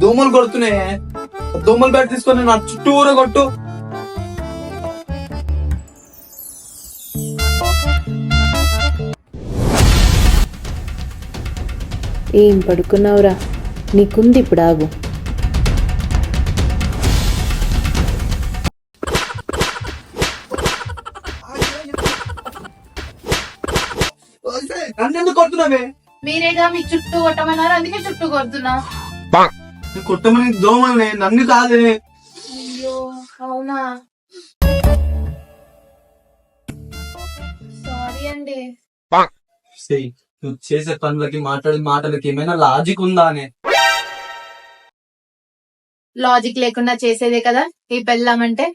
దోమలు కొడుతున్నాయి. దోమలు బ్యాట్ తీసుకొని నా చుట్టూరా కొట్టు. ఏం పడుకున్నావురా? నీకుంది ఇప్పుడు, ఆగు. నన్నెందుకు కొడుతున్నావే? మీరేగా మీ చుట్టూ కొట్టమన్నారు, అందుకే చుట్టూ కొడుతున్నా. కొట్టమని దోమల్ని, నన్ను కాదే. అయ్యో అవునా, సారీ అండి. నువ్వు చేసే పనులకి మాట్లాడే మాటలకి ఏమైనా లాజిక్ ఉందా అనే? లాజిక్ లేకుండా చేసేదే కదా ఈ పెళ్ళామంటే.